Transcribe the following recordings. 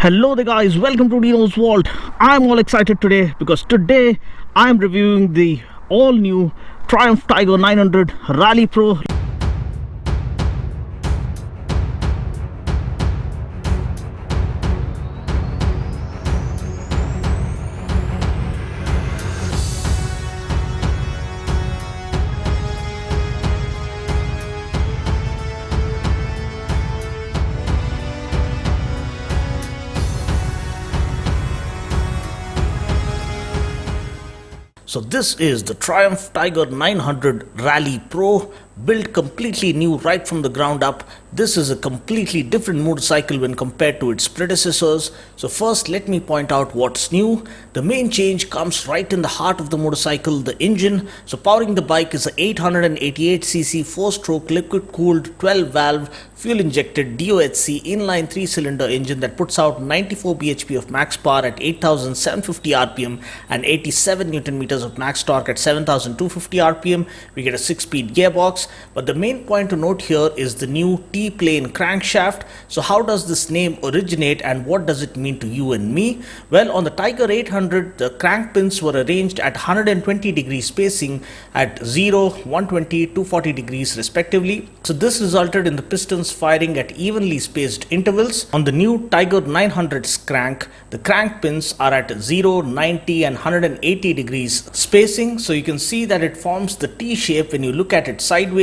Hello there guys, welcome to Dinos Vault. I'm all excited today because today I'm reviewing the all new Triumph Tiger 900 Rally Pro. So this is the Triumph Tiger 900 Rally Pro, built completely new right from the ground up. This is a completely different motorcycle when compared to its predecessors. So first let me point out what's new. The main change comes right in the heart of the motorcycle, the engine. So powering the bike is a 888cc 4-stroke liquid cooled 12 valve fuel injected DOHC inline 3-cylinder engine that puts out 94 bhp of max power at 8750 rpm and 87 newton meters of max torque at 7250 rpm. We get a 6-speed gearbox. But the main point to note here is the new T-plane crankshaft. So how does this name originate and what does it mean to you and me? Well, on the Tiger 800, the crank pins were arranged at 120 degree spacing at 0, 120, 240 degrees respectively. So this resulted in the pistons firing at evenly spaced intervals. On the new Tiger 900's crank, the crank pins are at 0, 90 and 180 degrees spacing. So you can see that it forms the T shape when you look at it sideways.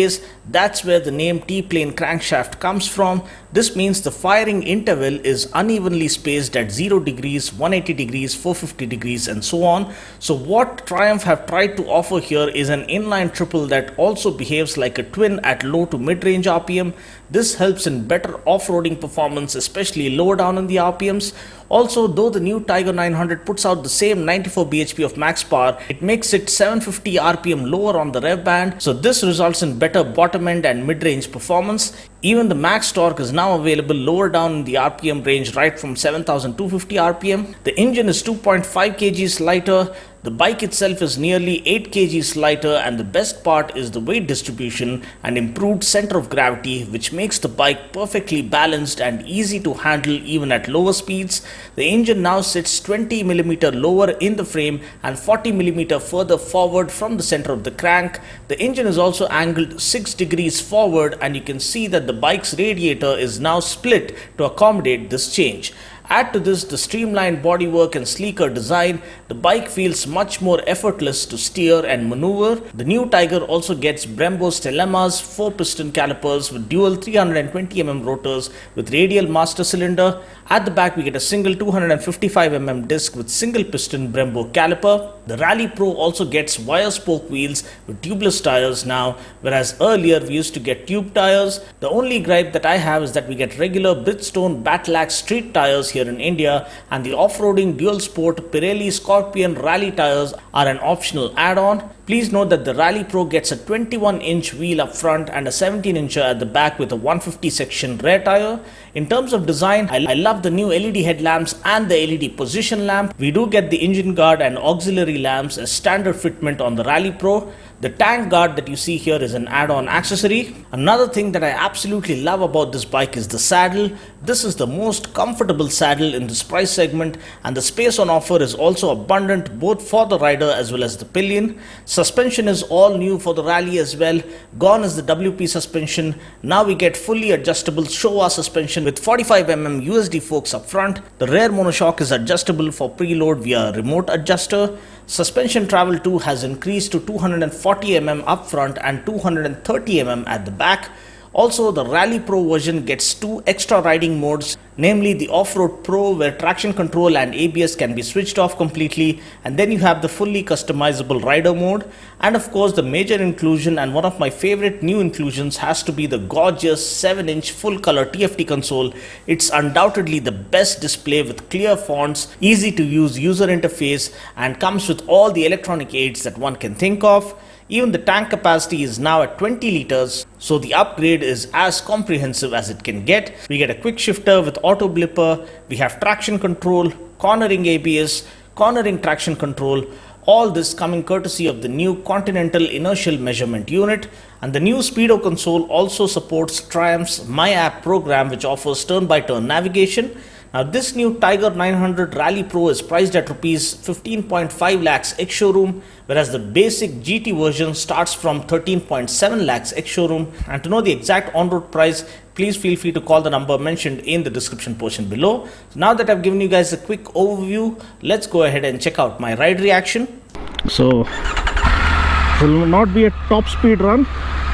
That's where the name T-plane crankshaft comes from. This means the firing interval is unevenly spaced at 0 degrees, 180 degrees, 450 degrees and so on. So what Triumph have tried to offer here is an inline triple that also behaves like a twin at low to mid-range RPM. This helps in better off-roading performance, especially lower down in the RPMs. Also, though the new Tiger 900 puts out the same 94 bhp of max power, it makes it 750 rpm lower on the rev band. So this results in better bottom end and mid-range performance. Even the max torque is now available lower down in the RPM range, right from 7250 rpm. The engine is 2.5 kgs lighter. The bike itself is nearly 8 kgs lighter, and the best part is the weight distribution and improved center of gravity, which makes the bike perfectly balanced and easy to handle even at lower speeds. The engine now sits 20 mm lower in the frame and 40 mm further forward from the center of the crank. The engine is also angled 6 degrees forward, and you can see that the bike's radiator is now split to accommodate this change. Add to this the streamlined bodywork and sleeker design, the bike feels much more effortless to steer and maneuver. The new Tiger also gets Brembo's Telemas 4-piston calipers with dual 320mm rotors with radial master cylinder. At the back we get a single 255mm disc with single piston Brembo caliper. The Rally Pro also gets wire spoke wheels with tubeless tires now, whereas earlier we used to get tube tires. The only gripe that I have is that we get regular Bridgestone Batlax street tires here in India, and the off-roading dual sport Pirelli Scorpion Rally tires are an optional add-on. Please note that the Rally Pro gets a 21-inch wheel up front and a 17-incher at the back with a 150 section rear tire. In terms of design, I love the new LED headlamps and the LED position lamp. We do get the engine guard and auxiliary lamps as standard fitment on the Rally Pro. The tank guard that you see here is an add-on accessory. Another thing that I absolutely love about this bike is the saddle. This is the most comfortable saddle in this price segment, and the space on offer is also abundant both for the rider as well as the pillion. Suspension is all new for the Rally as well. Gone is the WP suspension. Now we get fully adjustable Showa suspension with 45mm USD forks up front. The rear monoshock is adjustable for preload via remote adjuster. Suspension travel too has increased to 240mm up front and 230mm at the back. Also, the Rally Pro version gets 2 extra riding modes, namely the Off-Road Pro, where traction control and ABS can be switched off completely, and then you have the fully customizable rider mode. And of course, the major inclusion and one of my favorite new inclusions has to be the gorgeous 7-inch full color TFT console. It's undoubtedly the best display with clear fonts, easy to use user interface, and comes with all the electronic aids that one can think of. Even the tank capacity is now at 20 liters, so the upgrade is as comprehensive as it can get. We get a quick shifter with auto blipper, we have traction control, cornering ABS, cornering traction control, all this coming courtesy of the new Continental Inertial Measurement Unit. And the new Speedo console also supports Triumph's My App program, which offers turn-by-turn navigation. Now this new Tiger 900 Rally Pro is priced at rupees 15.5 lakhs ex-showroom, whereas the basic GT version starts from 13.7 lakhs ex-showroom. And to know the exact on-road price, please feel free to call the number mentioned in the description portion below. So now that I've given you guys a quick overview, let's go ahead and check out my ride reaction. So it will not be a top speed run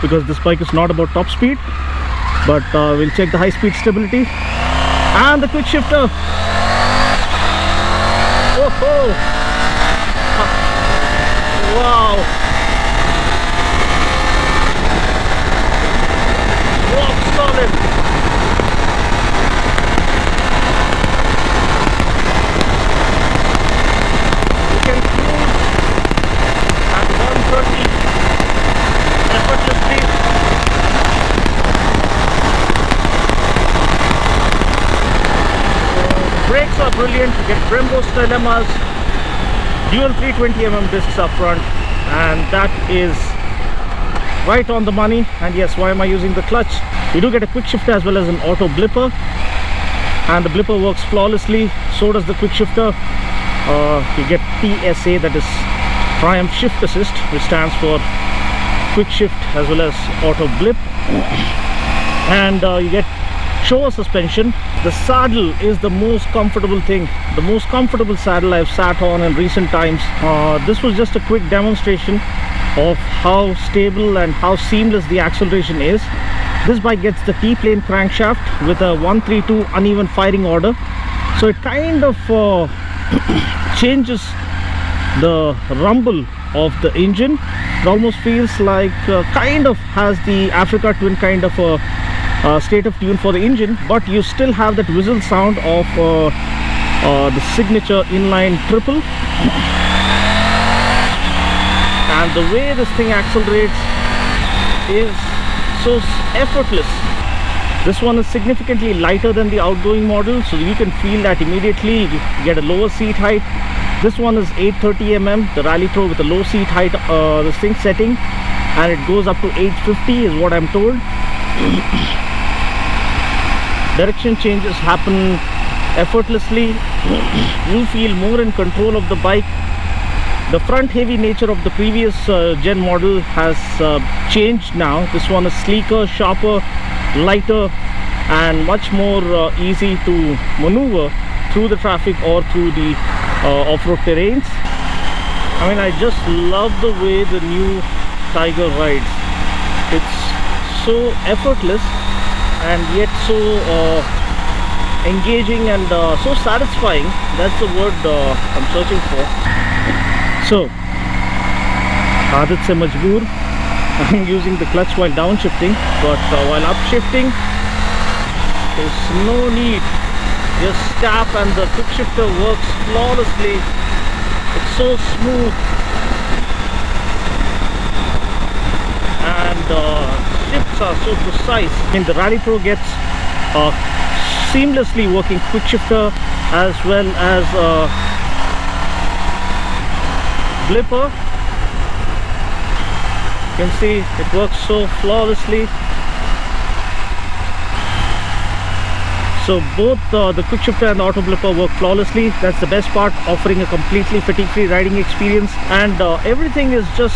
because this bike is not about top speed, but we'll check the high speed stability and the quick shifter. Oh, wow, rock solid. You can cruise at 130 effortlessly. Brakes are brilliant. You get Brembo dilemmas, dual 320mm discs up front, and that is right on the money. And yes, why am I using the clutch? You do get a quick shifter as well as an auto blipper, and the blipper works flawlessly. So does the quick shifter. You get TSA, that is Triumph Shift Assist, which stands for quick shift as well as auto blip. And you get shower suspension. The saddle is the most comfortable thing, the most comfortable saddle I've sat on in recent times. This was just a quick demonstration of how stable and how seamless the acceleration is. This bike gets the T-plane crankshaft with a 132 uneven firing order, so it kind of changes the rumble of the engine. It almost feels like kind of has the Africa Twin kind of a state of tune for the engine, but you still have that whistle sound of the signature inline triple. And the way this thing accelerates is so effortless. This one is significantly lighter than the outgoing model, so you can feel that immediately. You get a lower seat height. This one is 830mm, the Rally Pro, with a low seat height this thing setting, and it goes up to 850 is what I'm told. Direction changes happen effortlessly. You feel more in control of the bike. The front heavy nature of the previous gen model has changed now. This one is sleeker, sharper, lighter, and much more easy to maneuver through the traffic or through the off-road terrains. I mean, I just love the way the new Tiger rides. It's so effortless and yet so engaging and so satisfying. That's the word I'm searching for. So, Adat se majboor, I'm using the clutch while downshifting, but while upshifting, there's no need. Just tap and the quick shifter works flawlessly. It's so smooth, and shifts are so precise. I mean, the Rally Pro gets seamlessly working quick shifter as well as blipper. You can see it works so flawlessly. So both the quick shifter and the auto blipper work flawlessly. That's the best part, offering a completely fatigue-free riding experience, and everything is just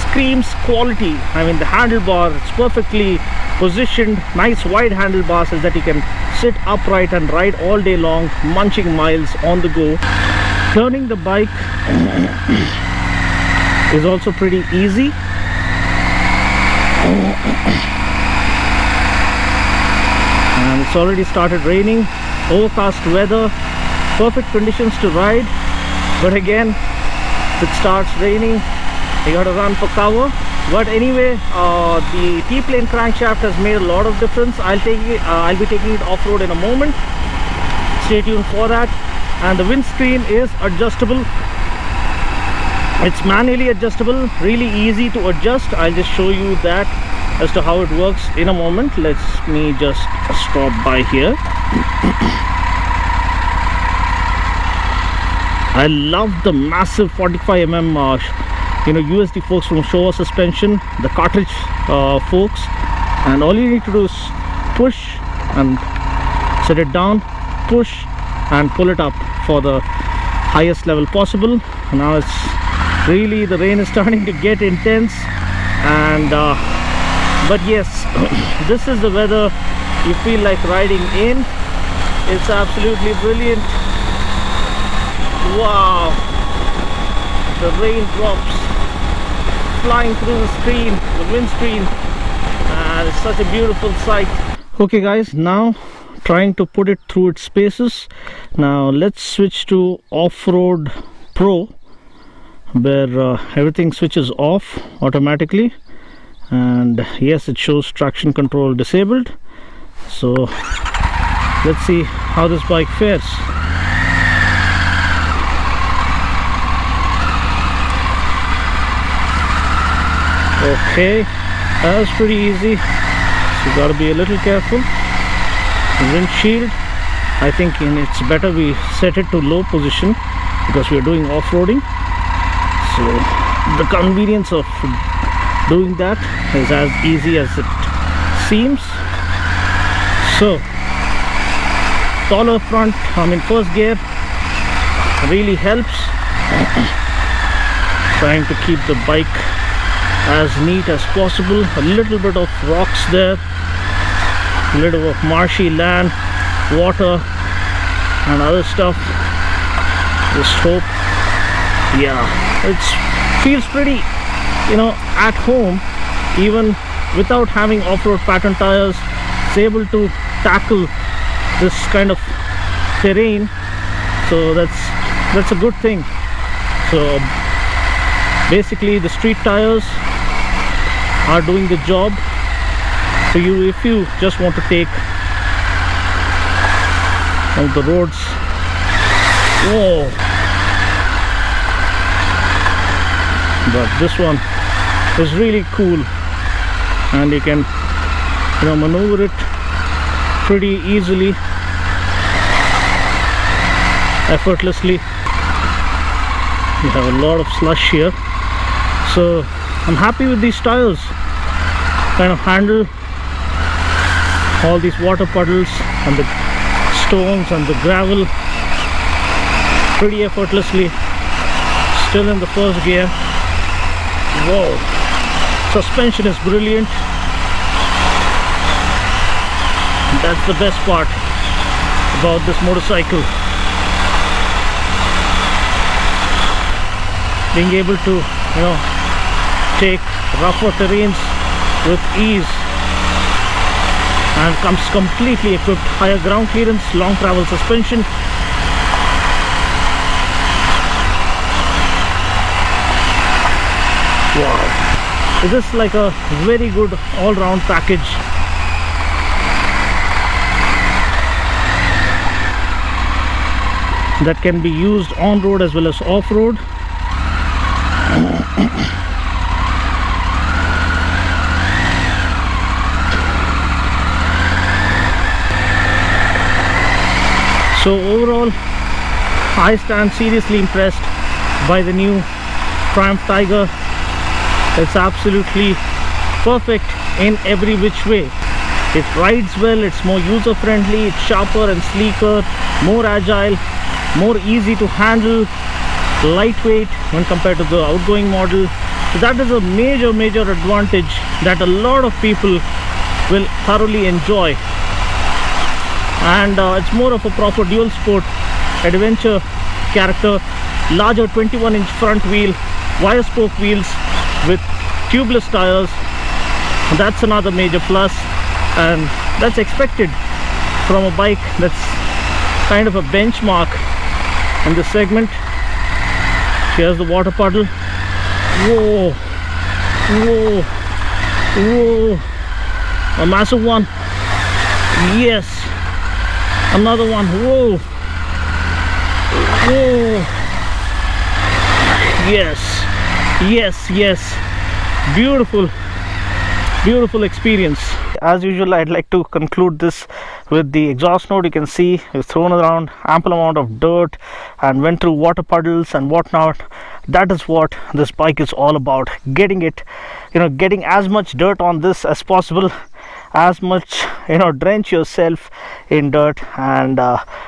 screams quality. I mean, the handlebar, it's perfectly positioned, nice wide handlebars so that you can sit upright and ride all day long, munching miles on the go. Turning the bike is also pretty easy. And it's already started raining. Overcast weather, perfect conditions to ride, but again, if it starts raining, you gotta run for cover. But anyway, the T-plane crankshaft has made a lot of difference. I'll be taking it off-road in a moment. Stay tuned for that. And the windscreen is adjustable. It's manually adjustable, really easy to adjust. I'll just show you that as to how it works in a moment. Let me just stop by here. I love the massive 45mm USD forks from Showa Suspension, the cartridge forks, and all you need to do is push and set it down, push and pull it up for the highest level possible. Now it's really, the rain is starting to get intense, and but yes, this is the weather you feel like riding in. It's absolutely brilliant. Wow, the raindrops flying through the screen, the windscreen, and it's such a beautiful sight. Okay guys, now trying to put it through its paces. Now let's switch to Off-Road Pro, where everything switches off automatically, and yes, it shows traction control disabled. So let's see how this bike fares. Okay, that was pretty easy, so you got to be a little careful. The windshield, I think it's better we set it to low position because we are doing off-roading, so the convenience of doing that is as easy as it seems. So taller front, first gear really helps. Trying to keep the bike as neat as possible. A little bit of rocks there, a little of marshy land, water and other stuff. Just hope, yeah, it feels pretty, at home, even without having off-road pattern tires. It's able to tackle this kind of terrain, so that's a good thing. So basically the street tires are doing the job for you if you just want to take on the roads. Whoa, but this one is really cool, and you can maneuver it pretty easily, effortlessly. You have a lot of slush here, so I'm happy with these tires. Kind of handle all these water puddles and the stones and the gravel pretty effortlessly. Still in the first gear. Whoa, suspension is brilliant. That's the best part about this motorcycle, being able to take rougher terrains with ease, and comes completely equipped. Higher ground clearance, long travel suspension. Wow, this is like a very good all-round package. That can be used on-road as well as off-road. So overall, I stand seriously impressed by the new Triumph Tiger. It's absolutely perfect in every which way. It rides well, it's more user-friendly, it's sharper and sleeker, more agile, more easy to handle, lightweight when compared to the outgoing model. So that is a major advantage that a lot of people will thoroughly enjoy. And it's more of a proper dual sport adventure character. Larger 21-inch front wheel, wire spoke wheels with tubeless tires. That's another major plus, and that's expected from a bike that's kind of a benchmark in this segment. Here's the water puddle. Whoa, whoa, whoa, a massive one. Yes, another one. Whoa, whoa, yes, yes, yes. Beautiful experience. As usual, I'd like to conclude this with the exhaust note. You can see we've thrown around ample amount of dirt and went through water puddles and whatnot. That is what this bike is all about, getting it, getting as much dirt on this as possible. as much, drench yourself in dirt, and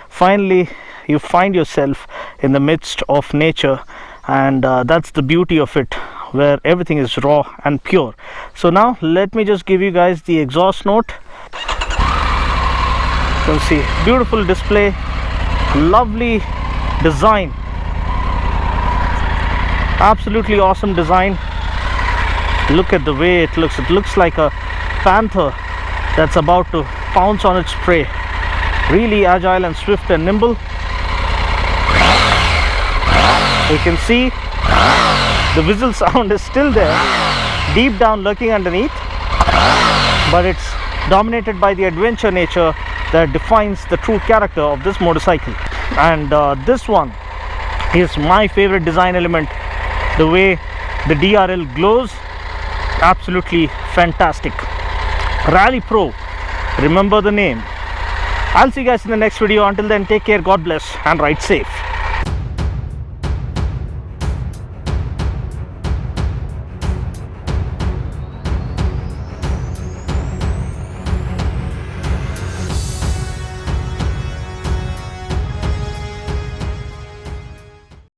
finally you find yourself in the midst of nature. And that's the beauty of it, where everything is raw and pure. So now let me just give you guys the exhaust note. You can see beautiful display, lovely design, absolutely awesome design. Look at the way it looks like a panther that's about to pounce on its prey. Really agile and swift and nimble. You can see the whistle sound is still there, deep down lurking underneath, but it's dominated by the adventure nature that defines the true character of this motorcycle. And this one is my favorite design element. The way the DRL glows, absolutely fantastic. Rally Pro, remember the name. I'll see you guys in the next video. Until then, take care, God bless, and ride safe.